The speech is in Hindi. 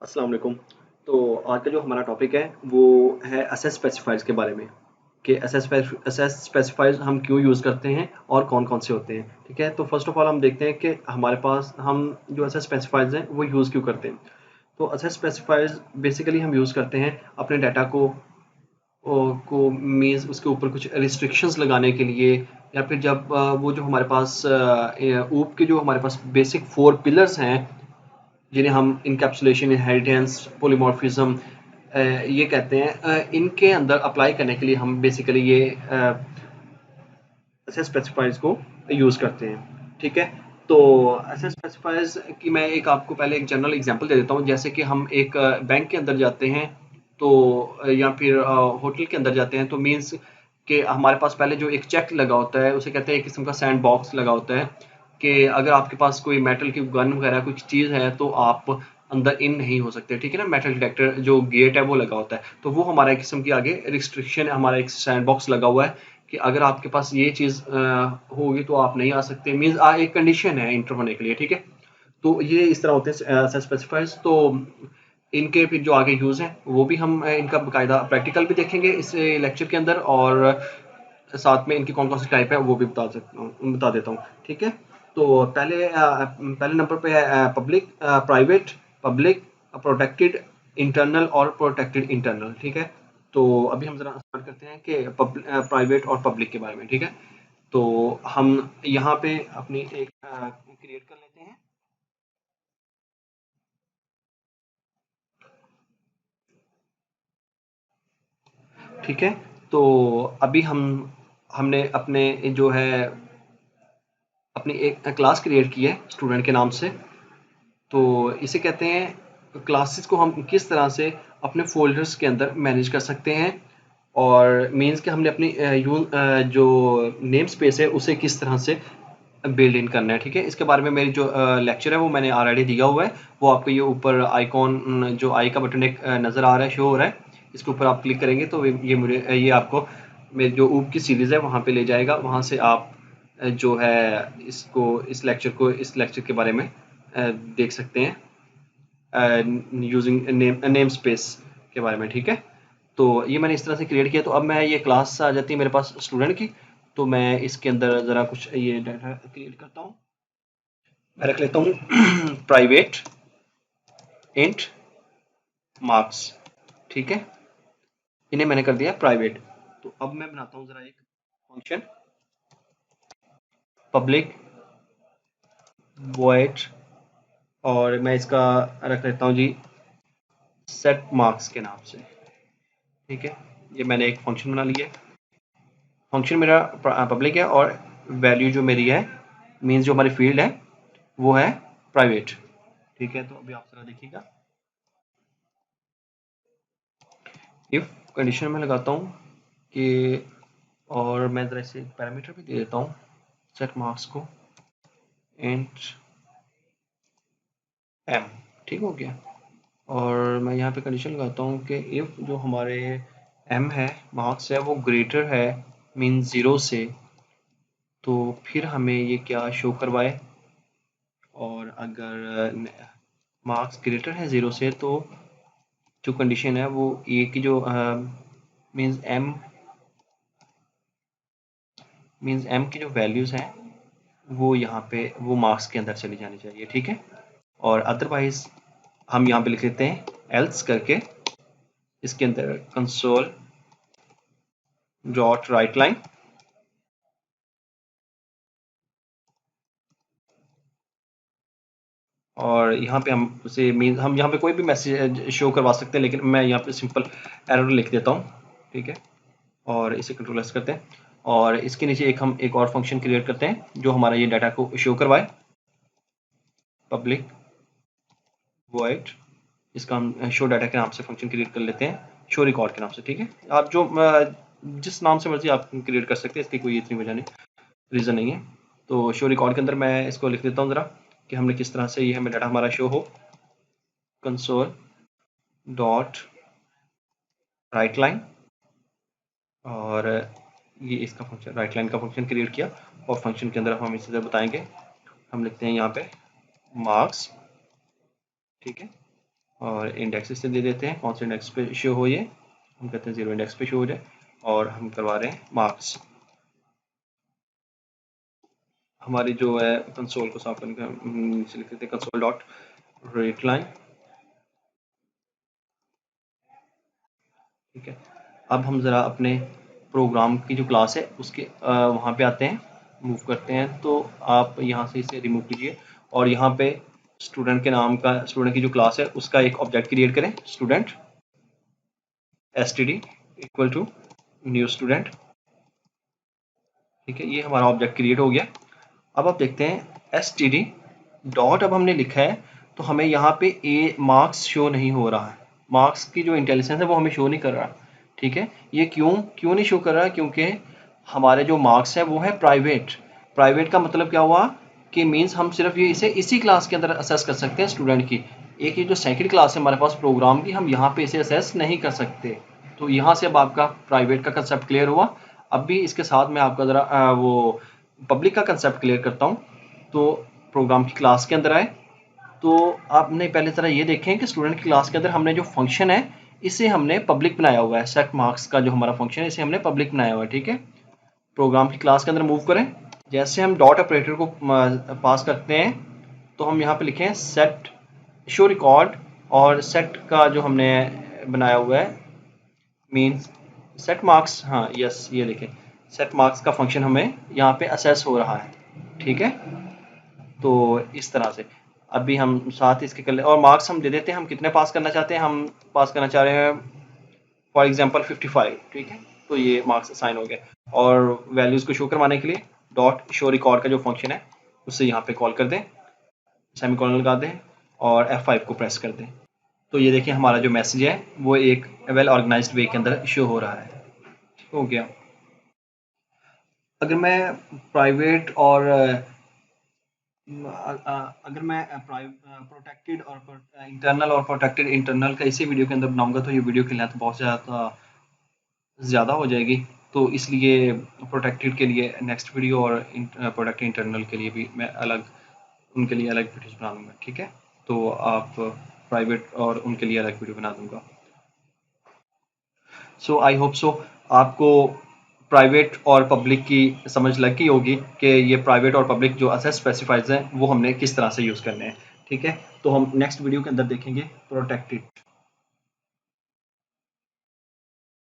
अस्सलाम वालेकुम। तो आज का जो हमारा टॉपिक है वो है असेस स्पेसिफायर्स के बारे में कि असेस स्पेसिफायर्स हम क्यों यूज़ करते हैं और कौन-कौन से होते हैं, ठीक है? तो फर्स्ट ऑफ ऑल हम देखते हैं कि हमारे पास हम जो असेस स्पेसिफायर्स हैं वो यूज़ क्यों करते हैं। तो असेस स्पेसिफायर्स बेसिकली हम यूज़ करते हैं अपने डाटा को मीन्स उसके ऊपर कुछ रिस्ट्रिक्शंस लगाने के लिए या फिर जब वो जो हमारे पास ऊप के जो हमारे पास बेसिक 4 पिलर्स हैं जिन्हें हम इनकैप्सुलेशन, इनहेरिटेंस, पॉलीमॉर्फिज्म ये कहते हैं, इनके अंदर अप्लाई करने के लिए हम बेसिकली ये ऐसे स्पेसिफायर्स को यूज़ करते हैं, ठीक है? तो ऐसे स्पेसिफायर्स की मैं एक आपको पहले एक जनरल एग्जांपल दे देता हूँ। जैसे कि हम एक बैंक के अंदर जाते हैं तो या फिर होटल के अंदर जाते हैं तो मीन्स कि हमारे पास पहले जो एक चेक लगा होता है उसे कहते हैं एक किस्म का सैंड बॉक्स लगा होता है कि अगर आपके पास कोई मेटल की गन वगैरह कुछ चीज़ है तो आप अंदर इन नहीं हो सकते, ठीक है ना? मेटल डिटेक्टर जो गेट है वो लगा होता है, तो वो हमारा एक किस्म की आगे रिस्ट्रिक्शन है, हमारा एक सैंड बॉक्स लगा हुआ है कि अगर आपके पास ये चीज़ होगी तो आप नहीं आ सकते, मीन्स एक कंडीशन है इंटर होने के लिए, ठीक है? तो ये इस तरह होते हैं स्पेसिफायर्स। तो इनके फिर जो आगे यूज़ हैं वो भी हम इनका बाकायदा प्रैक्टिकल भी देखेंगे इस लेक्चर के अंदर और साथ में इनकी कौन कौन सी टाइप है वो भी बता देता हूँ, ठीक है? तो पहले नंबर पे है public, private, public, protected internal और प्रोटेक्टेड इंटरनल, ठीक है? तो अभी हम जरा स्टार्ट करते हैं कि प्राइवेट और पब्लिक के बारे में, ठीक है? तो हम यहाँ पे अपनी एक क्रिएट कर लेते हैं। ठीक है, तो अभी हमने अपने जो है अपनी एक क्लास क्रिएट की है स्टूडेंट के नाम से। तो इसे कहते हैं क्लासेस को हम किस तरह से अपने फ़ोल्डर्स के अंदर मैनेज कर सकते हैं और मीन्स कि हमने अपनी जो नेम स्पेस है उसे किस तरह से बिल्ड इन करना है, ठीक है? इसके बारे में मेरी जो लेक्चर है वो मैंने ऑलरेडी दिया हुआ है। वो आपको ये ऊपर आइकॉन जो आई का बटन एक नज़र आ रहा है, शो हो रहा है, इसके ऊपर आप क्लिक करेंगे तो ये आपको मेरी जो ऊप की सीरीज़ है वहाँ पे ले जाएगा। वहाँ से आप जो है इस लेक्चर के बारे में देख सकते हैं यूजिंग नेम स्पेस के बारे में, ठीक है? तो ये मैंने इस तरह से क्रिएट किया। तो अब मैं ये क्लास आ जाती है मेरे पास स्टूडेंट की, तो मैं इसके अंदर ज़रा कुछ ये डाटा क्रिएट करता हूँ। मैं रख लेता हूँ प्राइवेट इंट मार्क्स, ठीक है? इन्हें मैंने कर दिया प्राइवेट। तो अब मैं बनाता हूँ ज़रा एक फंक्शन पब्लिक वॉइड और मैं इसका रख लेता हूँ जी सेट मार्क्स के नाम से, ठीक है? ये मैंने एक फंक्शन बना लिया है। फंक्शन मेरा पब्लिक है और वैल्यू जो मेरी है मीन्स जो हमारी फील्ड है वो है प्राइवेट, ठीक है? तो अभी आप जरा देखिएगा, इफ कंडीशन में लगाता हूँ कि और मैं ज़रा इसे पैरामीटर भी दे देता हूँ सेट मार्क्स को इंट एम, ठीक हो गया? और मैं यहाँ पे कंडीशन लगाता हूँ कि इफ़ जो हमारे एम है मार्क्स है वो ग्रेटर है मीन 0 से, तो फिर हमें ये क्या शो करवाए, और अगर मार्क्स ग्रेटर है 0 से तो जो कंडीशन है वो ए की जो मीन्स एम की जो वैल्यूज़ हैं वो यहाँ पे वो मार्क्स के अंदर चली जानी चाहिए, ठीक है? और अदरवाइज हम यहाँ पे लिख लेते हैं एल्स करके इसके अंदर कंसोल डॉट राइट लाइन और यहाँ पे हम उसे मीन हम यहाँ पे कोई भी मैसेज शो करवा सकते हैं, लेकिन मैं यहाँ पे सिंपल एरर लिख देता हूँ, ठीक है? और इसे कंट्रोल एस करते हैं और इसके नीचे हम एक और फंक्शन क्रिएट करते हैं जो हमारा ये डाटा को शो करवाए पब्लिक वॉइड, इसका हम शो डाटा के नाम से फंक्शन क्रिएट कर लेते हैं, शो रिकॉर्ड के नाम से, ठीक है? आप जो जिस नाम से मर्जी आप क्रिएट कर सकते हैं, इसकी कोई इतनी वजह नहीं, रीज़न नहीं है। तो शो रिकॉर्ड के अंदर मैं इसको लिख देता हूँ ज़रा कि हमने किस तरह से ये हमें डाटा हमारा शो हो, कंसोल डॉट राइट लाइन और ये इसका फंक्शन राइट लाइन का फंक्शन क्रिएट किया और फंक्शन के अंदर हम इसे बताएंगे, हम लिखते हैं यहाँ पे मार्क्स, ठीक है? और इंडेक्स इससे दे देते हैं, कौन से इंडेक्स पे शो हो, ये हम कहते हैं 0 इंडेक्स पे शो हो जाए, और हम करवा रहे हैं मार्क्स। हमारी जो है कंसोल को साफ करने का नीचे लिख देते हैं कंसोल डॉट रीड लाइन। ठीक है, अब हम ज़रा अपने प्रोग्राम की जो क्लास है उसके वहाँ पे आते हैं, मूव करते हैं। तो आप यहाँ से इसे रिमूव कीजिए और यहाँ पे स्टूडेंट के नाम का, स्टूडेंट की जो क्लास है उसका एक ऑब्जेक्ट क्रिएट करें, student std equal to new student. ठीक है, ये हमारा ऑब्जेक्ट क्रिएट हो गया। अब आप देखते हैं std डॉट, अब हमने लिखा है तो हमें यहाँ पे ए मार्क्स शो नहीं हो रहा है, मार्क्स की जो इंटेलिजेंस है वो हमें शो नहीं कर रहा। ठीक है, ये क्यों क्यों नहीं शो कर रहा है? क्योंकि हमारे जो मार्क्स है वो है प्राइवेट। प्राइवेट का मतलब क्या हुआ कि मींस हम सिर्फ ये इसे इसी क्लास के अंदर असेस कर सकते हैं स्टूडेंट की। एक ये जो सेकंड क्लास है हमारे पास प्रोग्राम की, हम यहाँ पे इसे असेस नहीं कर सकते। तो यहाँ से अब आपका प्राइवेट का कंसेप्ट क्लियर हुआ। अब भी इसके साथ मैं आपका ज़रा वो पब्लिक का कंसेप्ट क्लियर करता हूँ। तो प्रोग्राम की क्लास के अंदर आए तो आपने पहले ज़रा ये देखें कि स्टूडेंट की क्लास के अंदर हमने जो फंक्शन है इसे हमने पब्लिक बनाया हुआ है। सेट मार्क्स का जो हमारा फंक्शन है इसे हमने पब्लिक बनाया हुआ है। ठीक है, प्रोग्राम की क्लास के अंदर मूव करें, जैसे हम डॉट ऑपरेटर को पास करते हैं तो हम यहाँ पे लिखें सेट शो रिकॉर्ड, और सेट का जो हमने बनाया हुआ है मीन्स सेट मार्क्स, हाँ यस ये देखें सेट मार्क्स का फंक्शन हमें यहाँ पे असेस हो रहा है। ठीक है, तो इस तरह से अभी हम साथ इसके कर ले, और मार्क्स हम दे देते हैं हम कितने पास करना चाहते हैं। हम पास करना चाह रहे हैं फॉर एग्जांपल 55। ठीक है, तो ये मार्क्स असाइन हो गए। और वैल्यूज़ को शो करवाने के लिए डॉट शो रिकॉर्ड का जो फंक्शन है उससे यहाँ पे कॉल कर दें, सेमीकोलन लगा दें और F5 को प्रेस कर दें। तो ये देखिए हमारा जो मैसेज है वो एक वेल ऑर्गेनाइज्ड वे के अंदर शो हो रहा है। ठीक हो गया। अगर मैं प्राइवेट और अगर मैं प्रोटेक्टेड और इंटरनल और प्रोटेक्टेड इंटरनल का इसी वीडियो के अंदर बनाऊंगा तो ये वीडियो की लेंथ बहुत ज़्यादा हो जाएगी। तो इसलिए प्रोटेक्टेड के लिए नेक्स्ट वीडियो और प्रोटेक्टेड इंटरनल के लिए भी मैं अलग, उनके लिए अलग वीडियोस बना दूंगा। ठीक है, तो आप प्राइवेट और उनके लिए अलग वीडियो बना दूंगा। सो आई होप सो आपको प्राइवेट और पब्लिक की समझ लग गई होगी कि ये प्राइवेट और पब्लिक जो असेस स्पेसिफाइज हैं वो हमने किस तरह से यूज़ करने हैं। ठीक है, तो हम नेक्स्ट वीडियो के अंदर देखेंगे प्रोटेक्टेड।